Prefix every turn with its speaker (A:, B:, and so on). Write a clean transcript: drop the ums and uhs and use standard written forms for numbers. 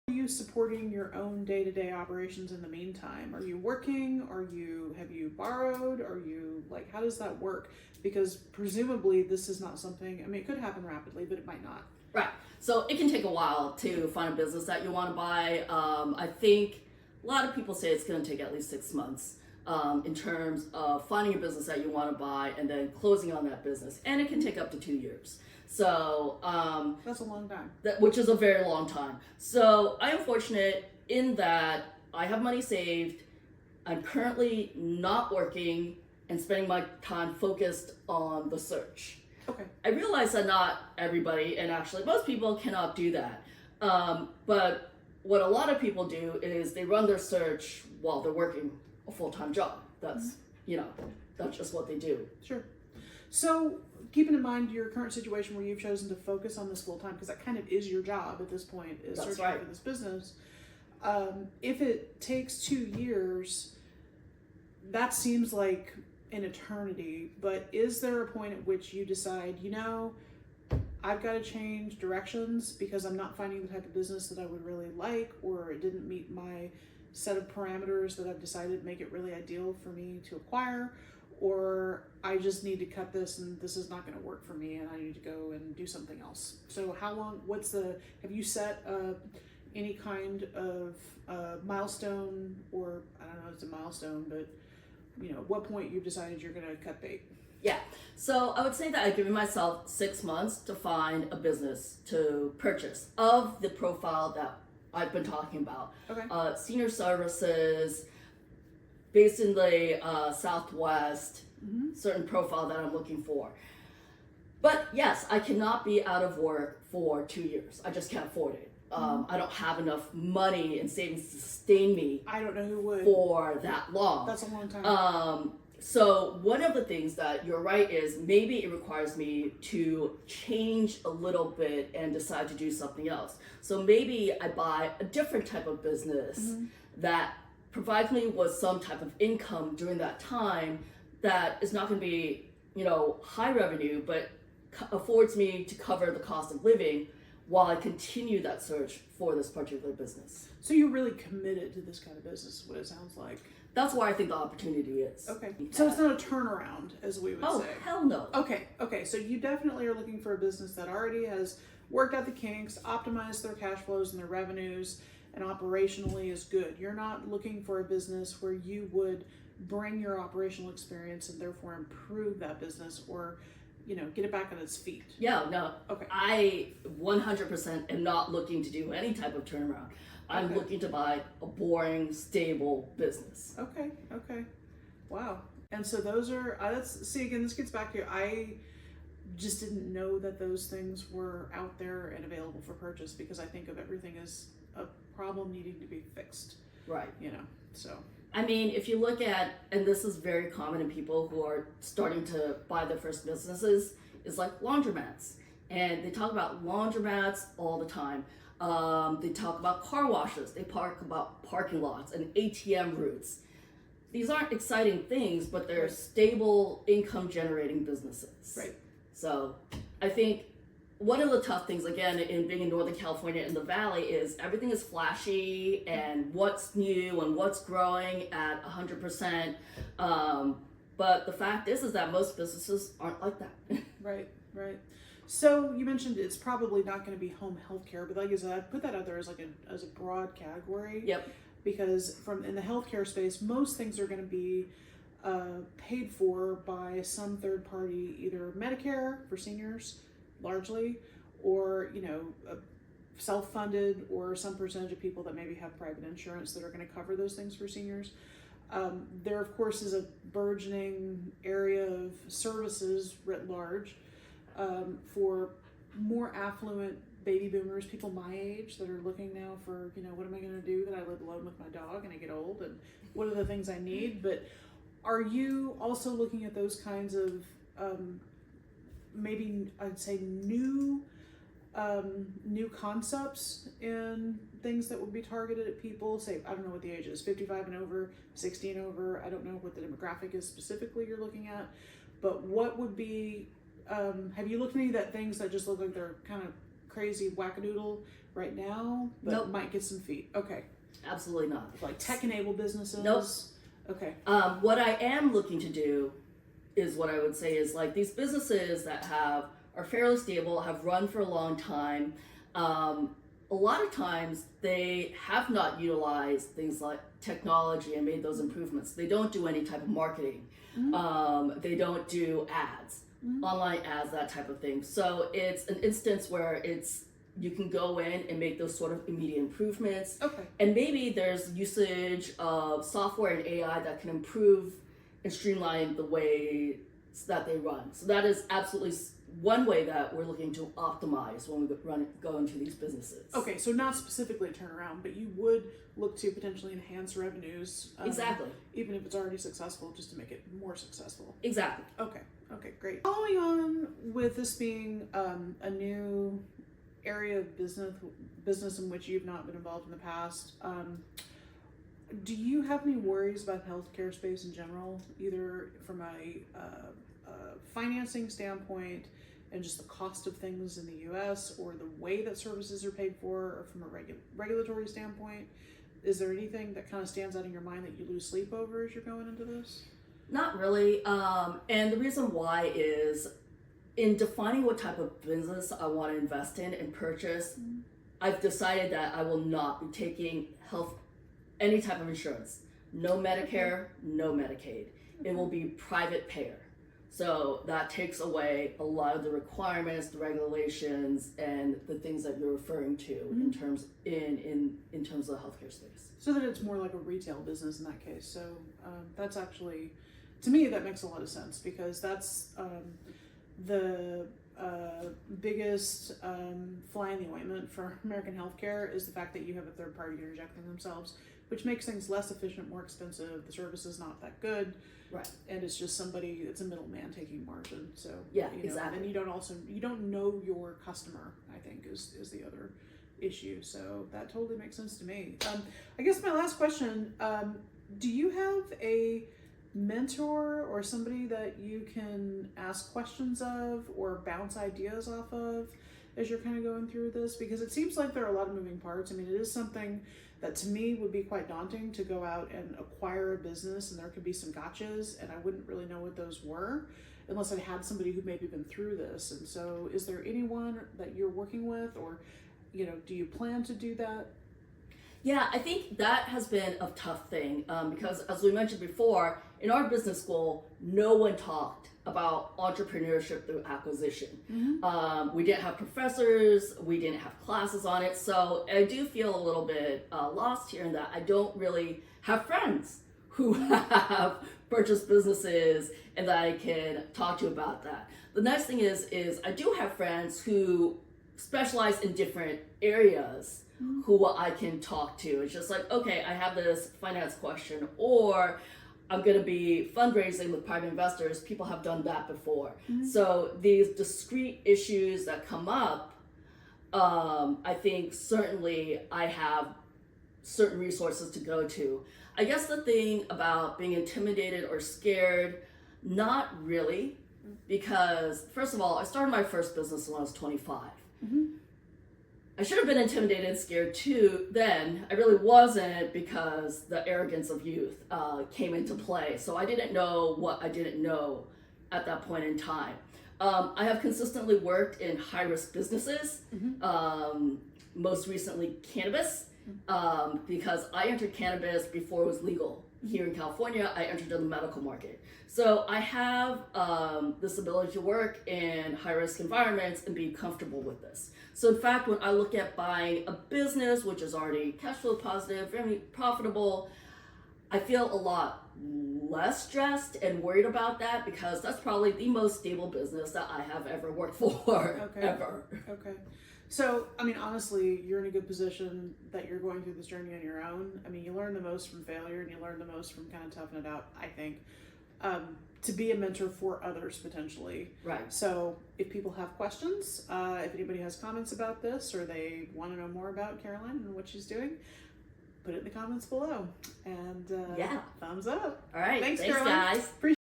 A: are you supporting your own day-to-day operations in the meantime? Are you working? Have you borrowed? Are you like, how does that work? Because presumably this is not something, I mean, it could happen rapidly, but it might not.
B: Right. So it can take a while to find a business that you want to buy. I think a lot of people say it's going to take at least 6 months in terms of finding a business that you want to buy and then closing on that business. And it can take up to 2 years. So
A: that's a long time.
B: Which is a very long time. So I am fortunate in that I have money saved. I'm currently not working and spending my time focused on the search.
A: Okay.
B: I realize that not everybody, and actually most people, cannot do that. But what a lot of people do is they run their search while they're working a full-time job. That's, that's just what they do.
A: Sure. So keeping in mind your current situation where you've chosen to focus on this full-time, because that kind of is your job at this point, is
B: That's
A: searching
B: right.
A: for this business. If it takes 2 years, that seems like an eternity, but is there a point at which you decide, I've got to change directions because I'm not finding the type of business that I would really like, or it didn't meet my set of parameters that I've decided make it really ideal for me to acquire, or I just need to cut this and this is not going to work for me and I need to go and do something else? So how long, have you set any kind of milestone, or I don't know if it's a milestone, but at what point you've decided you're going to cut bait?
B: Yeah. So I would say that I've given myself 6 months to find a business to purchase of the profile that I've been talking about.
A: Okay.
B: Senior services, based in the Southwest, certain profile that I'm looking for. But yes, I cannot be out of work for 2 years. I just can't afford it. I don't have enough money and savings to sustain me.
A: I don't know who would.
B: For that long.
A: That's a long time.
B: So one of the things that you're right is maybe it requires me to change a little bit and decide to do something else. So maybe I buy a different type of business that provides me with some type of income during that time that is not going to be, high revenue, but affords me to cover the cost of living while I continue that search for this particular business.
A: So you're really committed to this kind of business, what it sounds like.
B: That's where I think the opportunity is.
A: Okay. So it's not a turnaround, as we would say.
B: Oh, hell no.
A: Okay. So you definitely are looking for a business that already has worked out the kinks, optimized their cash flows and their revenues, and operationally is good. You're not looking for a business where you would bring your operational experience and therefore improve that business, or get it back on its feet.
B: Yeah, no.
A: Okay.
B: I 100% am not looking to do any type of turnaround. I'm looking to buy a boring, stable business.
A: Okay. Wow. And so those are, again, this gets back to, I just didn't know that those things were out there and available for purchase, because I think of everything as a problem needing to be fixed.
B: Right.
A: So.
B: I mean, if you look at, and this is very common in people who are starting to buy their first businesses, is like laundromats. And they talk about laundromats all the time. They talk about car washes. They talk about parking lots and ATM routes. These aren't exciting things, but they're stable income generating businesses.
A: Right.
B: So I think one of the tough things, again, in being in Northern California in the Valley, is everything is flashy and what's new and what's growing at 100%. But the fact is that most businesses aren't like that.
A: Right. So you mentioned it's probably not going to be home health care, but like I said, I'd put that out there as as a broad category.
B: Yep.
A: Because in the healthcare space, most things are going to be paid for by some third party, either Medicare for seniors, largely, or self-funded, or some percentage of people that maybe have private insurance that are going to cover those things for seniors. There, of course, is a burgeoning area of services writ large for more affluent baby boomers, people my age that are looking now for, what am I going to do that I live alone with my dog and I get old, and what are the things I need? But are you also looking at those kinds of maybe I'd say new concepts in things that would be targeted at people, say, I don't know what the age is, 55 and over, 60 and over, I don't know what the demographic is specifically you're looking at, but what would be, have you looked at any of that things that just look like they're kind of crazy wackadoodle right now, but
B: Nope.
A: might get some feet. Okay.
B: Absolutely not.
A: Like tech-enabled businesses?
B: Nope.
A: Okay.
B: What I am looking to do is what I would say is like these businesses that are fairly stable, have run for a long time. A lot of times they have not utilized things like technology and made those improvements. They don't do any type of marketing. They don't do ads, online ads, that type of thing. So it's an instance where you can go in and make those sort of immediate improvements.
A: Okay.
B: And maybe there's usage of software and AI that can improve and streamline the way that they run. So that is absolutely one way that we're looking to optimize when we go into these businesses.
A: Okay, so not specifically turnaround, but you would look to potentially enhance revenues.
B: Exactly.
A: Even if it's already successful, just to make it more successful.
B: Exactly.
A: Okay, great. Following on with this being a new area of business in which you've not been involved in the past, do you have any worries about the healthcare space in general, either from a financing standpoint and just the cost of things in the U.S. or the way that services are paid for, or from a regulatory standpoint? Is there anything that kind of stands out in your mind that you lose sleep over as you're going into this?
B: Not really. And the reason why is in defining what type of business I want to invest in and purchase, I've decided that I will not be taking any type of insurance. No Medicare, no Medicaid. It will be private payer. So that takes away a lot of the requirements, the regulations, and the things that you're referring to in terms of the healthcare space.
A: So that it's more like a retail business in that case. So that's actually, to me, that makes a lot of sense, because that's the biggest fly in the ointment for American healthcare is the fact that you have a third party interjecting themselves, which makes things less efficient, more expensive. The service is not that good.
B: Right.
A: And it's just it's a middleman taking margin. So
B: yeah, exactly.
A: And you don't know your customer, I think, is the other issue. So that totally makes sense to me. I guess my last question, do you have a mentor or somebody that you can ask questions of or bounce ideas off of as you're kind of going through this? Because it seems like there are a lot of moving parts. I mean, it is something that to me would be quite daunting to go out and acquire a business, and there could be some gotchas, and I wouldn't really know what those were unless I had somebody who maybe been through this. And so is there anyone that you're working with, or do you plan to do that?
B: Yeah, I think that has been a tough thing because, as we mentioned before, in our business school, no one talked about entrepreneurship through acquisition. We didn't have professors, we didn't have classes on it, so I do feel a little bit lost here in that I don't really have friends who have purchased businesses and that I can talk to about that. The next thing is I do have friends who specialize in different areas who I can talk to. It's just like, okay, I have this finance question, or I'm going to be fundraising with private investors. People have done that before. So these discrete issues that come up, I think certainly I have certain resources to go to. I guess the thing about being intimidated or scared, not really, because first of all, I started my first business when I was 25. I should have been intimidated and scared too then. I really wasn't, because the arrogance of youth came into play. So I didn't know what I didn't know at that point in time. I have consistently worked in high-risk businesses, most recently cannabis, because I entered cannabis before it was legal. Here in California, I entered in the medical market. So I have this ability to work in high-risk environments and be comfortable with this. So in fact, when I look at buying a business which is already cash flow positive, very profitable, I feel a lot less stressed and worried about that, because that's probably the most stable business that I have ever worked for, ever.
A: Okay. So, I mean, honestly, you're in a good position that you're going through this journey on your own. I mean, you learn the most from failure, and you learn the most from kind of toughing it out, I think, to be a mentor for others, potentially.
B: Right.
A: So if people have questions, if anybody has comments about this, or they want to know more about Caroline and what she's doing, put it in the comments below. And thumbs up.
B: All right.
A: Thanks
B: Caroline.
A: Guys. Appreciate